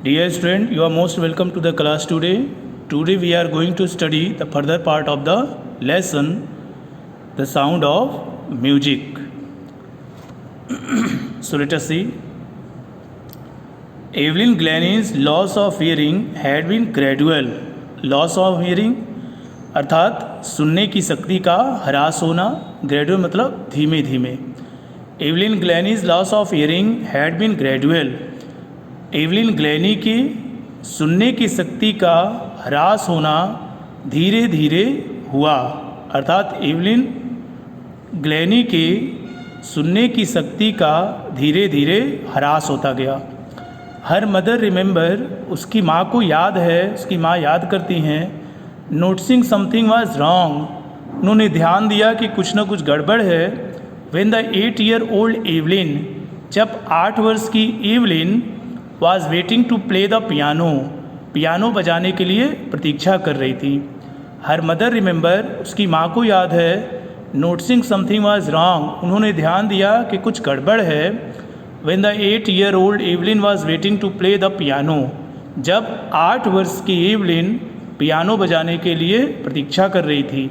Dear student, you are most welcome to the class today. Today we are going to study the further part of the lesson, the sound of music. So let us see. Evelyn Glennie's loss of hearing had been gradual. Loss of hearing अर्थात सुनने की शक्ति का ह्रास होना, gradual मतलब धीमे धीमे. Evelyn Glennie's loss of hearing had been gradual. Evelyn Glennie की सुनने की शक्ति का ह्रास होना धीरे धीरे हुआ. अर्थात एवलिन ग्लैनी के सुनने की शक्ति का धीरे धीरे ह्रास होता गया. हर मदर रिमेंबर, उसकी माँ को याद है, उसकी माँ याद करती हैं. नोटिसिंग समथिंग वाज रॉन्ग, उन्होंने ध्यान दिया कि कुछ न कुछ गड़बड़ है. व्हेन द 8-year-old एवलिन, जब 8 वर्ष की Evelyn was waiting to play the piano, piano बजाने के लिए प्रतीक्षा कर रही थी. हर मदर रिमेंबर, उसकी माँ को याद है. नोटिसिंग समथिंग वाज रॉन्ग, उन्होंने ध्यान दिया कि कुछ गड़बड़ है. When the 8-year-old Evelyn was waiting to play the piano, जब 8 वर्ष की एवलिन पियानो बजाने के लिए प्रतीक्षा कर रही थी.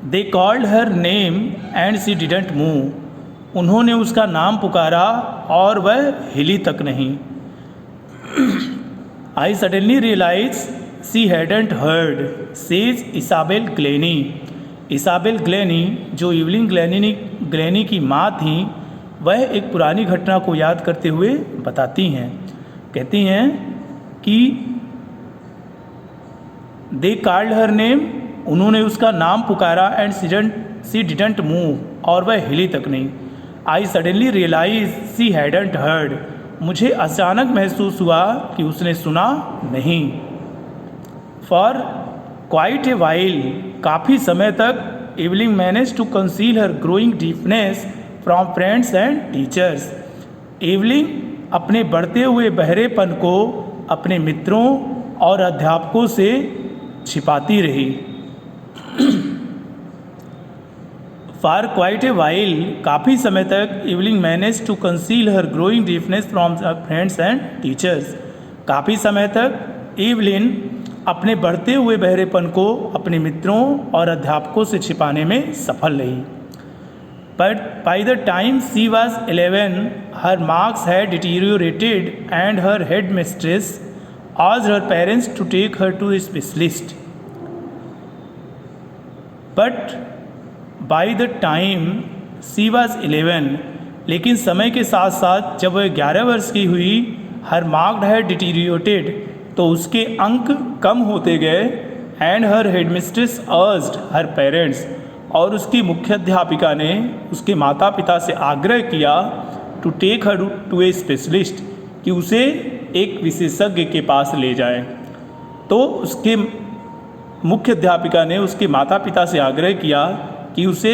They called her name and she didn't move, उन्होंने उसका नाम पुकारा और वह हिली तक नहीं. I suddenly realise she hadn't heard, says Isabel Glennie. Isabel Glennie, जो एवलिन ग्लेनी की माँ थी, वह एक पुरानी घटना को याद करते हुए बताती हैं. कहती हैं कि दे कॉल्ड हर नेम, उन्होंने उसका नाम पुकारा. एंड सी डिडंट मूव, और वह हिली तक नहीं. I suddenly realise she hadn't heard, मुझे अचानक महसूस हुआ कि उसने सुना नहीं. फॉर क्वाइट ए वाइल, काफ़ी समय तक Evelyn manage to conceal her growing deafness from friends and teachers. Evelyn अपने बढ़ते हुए बहरेपन को अपने मित्रों और अध्यापकों से छिपाती रही. फॉर क्वाइट ए वाइल, काफ़ी समय तक Evelyn manage to conceal her growing deafness from friends and teachers. काफ़ी समय तक एवलिन अपने बढ़ते हुए बहरेपन को अपने मित्रों और अध्यापकों से छिपाने में सफल रही. But by the time she was 11, her marks had deteriorated and her head mistress asked her parents to take her to a specialist. But by the time she was 11, लेकिन समय के साथ साथ जब वह 11 वर्ष की हुई, हर मार्क्ड है डिटीरियोटेड, तो उसके अंक कम होते गए. And her headmistress urged her parents, और उसकी मुख्याध्यापिका ने उसके माता पिता से आग्रह किया to take her to a specialist, कि उसे एक विशेषज्ञ के पास ले जाए. तो उसके मुख्य अध्यापिका ने उसके माता पिता से आग्रह किया कि उसे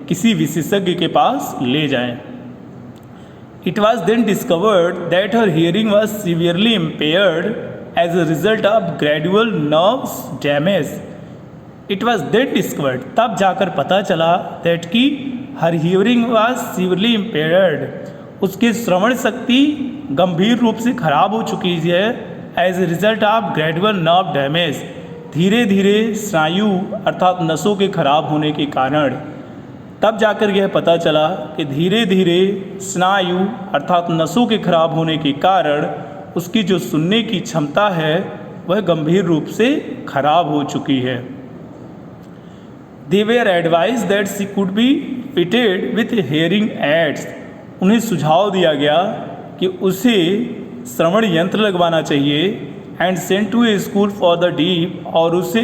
किसी विशेषज्ञ के पास ले जाएं. It was then discovered that her hearing was severely impaired as a result of gradual nerves damage. It was then discovered, तब जाकर पता चला दैट कि her hearing was severely impaired, उसकी श्रवण शक्ति गंभीर रूप से खराब हो चुकी है. As a result of gradual nerve damage, धीरे धीरे स्नायु अर्थात नसों के खराब होने के कारण. तब जाकर यह पता चला कि धीरे धीरे स्नायु अर्थात नसों के खराब होने के कारण उसकी जो सुनने की क्षमता है वह गंभीर रूप से खराब हो चुकी है. They were advise that she could be fitted with hearing aids, उन्हें सुझाव दिया गया कि उसे श्रवण यंत्र लगवाना चाहिए. And sent to a school for the deaf, और उसे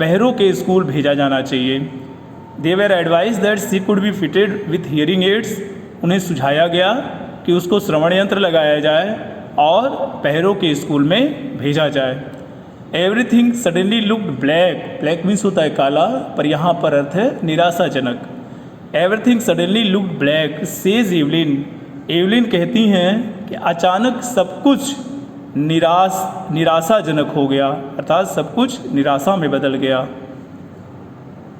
बहरों के स्कूल भेजा जाना चाहिए. They were advise that she could be fitted with hearing aids, उन्हें सुझाया गया कि उसको श्रवण यंत्र लगाया जाए और बहरों के स्कूल में भेजा जाए. Everything suddenly looked black, black means होता है काला, पर यहाँ पर अर्थ है निराशाजनक. Everything suddenly looked black says Evelyn, Evelyn कहती हैं कि अचानक सब कुछ निराशाजनक हो गया, अर्थात सब कुछ निराशा में बदल गया.